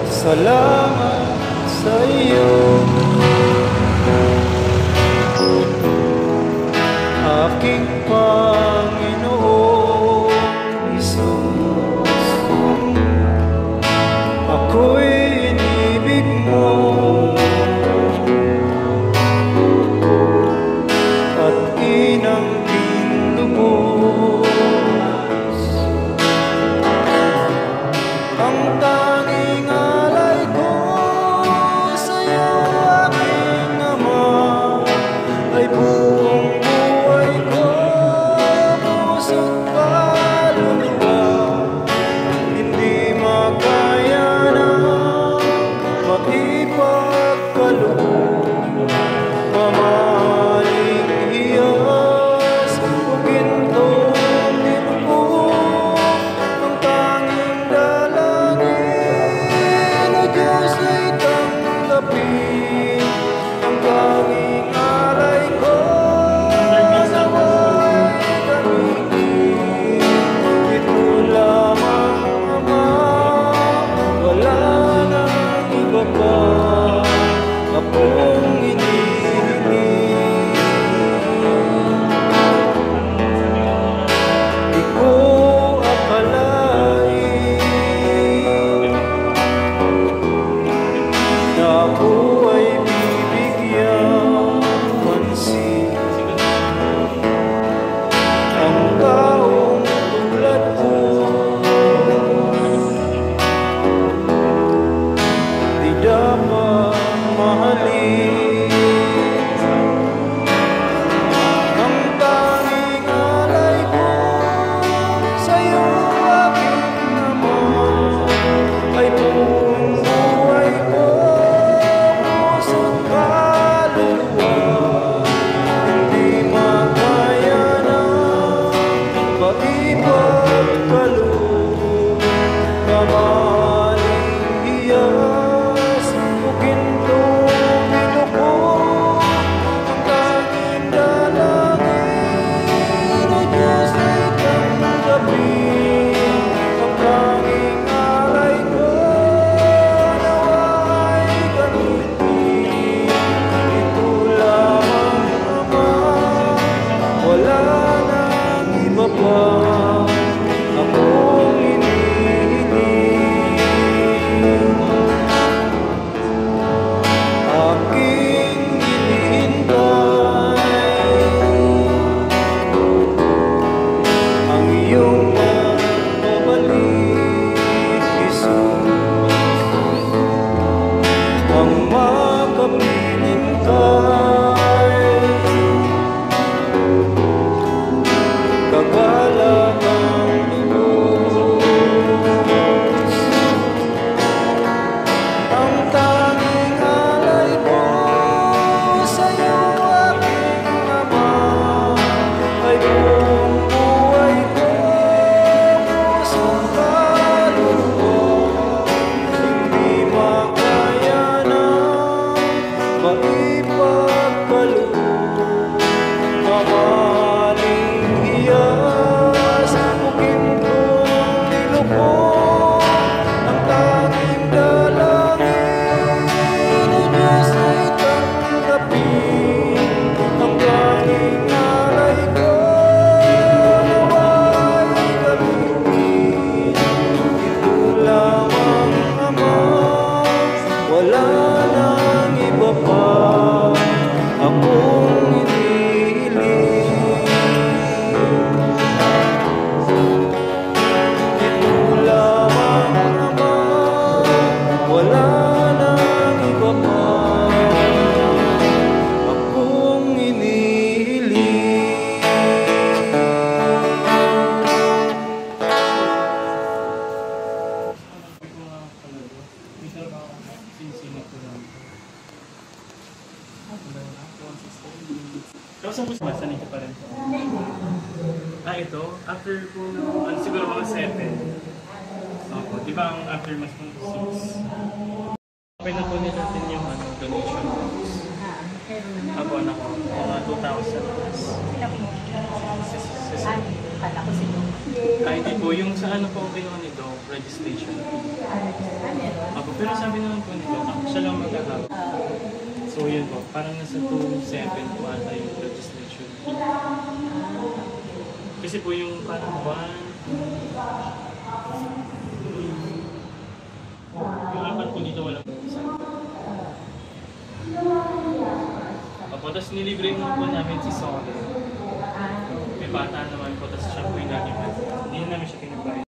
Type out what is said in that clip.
Salamat sa iyo, aking Panginoong Hesus. Ako'y inibig mo at inangkin lubos. Ang tanging alay ko sa'yo, aking Ama, ay buong buhay ko, puso't kaluluwa. Hindi makaya na maipagkaloob, mamahaling iyas o gintong dinubog. Ang tanging dalangin o Diyos ay tanggapin. Ang tanging alay ko nawa'y gamitin. Ito lamang, Ama, wala nang iba pa akong hinihiling. Di ko akalain na ako ay bibigyan pansin. Ang taong tulad ko di dapat mahalin. Ang tanging alay ko sa'yo, aking Ama, ay buong buhay ko, puso't kaluluwa. Hindi makaya na maipagkaloob, mamahaling iyas o gintong dinubog. Ang tanging dalangin o Diyos ay tanggapin. Ang tanging alay ko nawa'y gamitin. Ito lamang, Ama, wala nang iba pa akong hinihiling. Aking hinihintay ang iyong pagbabalik, Jesus. Ang makapiling ka'y kagalak ang lubos. Ang tanging alay ko sa'yo, aking Ama, ay buong buhay ko, puso't kaluluwa. Hindi makaya na maipagkaloob, mamahaling iyas o gintong dinubog. Ang tanging dalangin o Diyos ay tanggapin. Ang tanging alay ko nawa'y gamitin. Ito lamang, Ama, wala nang iba pa akong hinihiling. Ito lamang, Ama, wala nang iba pa akong hinihiling. Tapos ang gusto basta nito pa rin. Ito, after po, siguro mga 7. Opo, di ba ang after mas po 6? Okay na po nila din yung donation box. Ako, anak ko, mga 2,000 plus. Sila po. Sis- Kala ko sino. Kahit di po, yung sa ano po ang kinuha nito, registration. Meron. Ako, pero sabi naman po nito, siya lang magkakap. So yun po, parang nasa 2.7 po ata yung registration fee. Kasi po yung parang 1, yung apat po dito walang isa. Opo, tapos nilibre mo po namin si Solo. May bata naman po, tapos siya po yung naging hindi namin siya pinagbayad.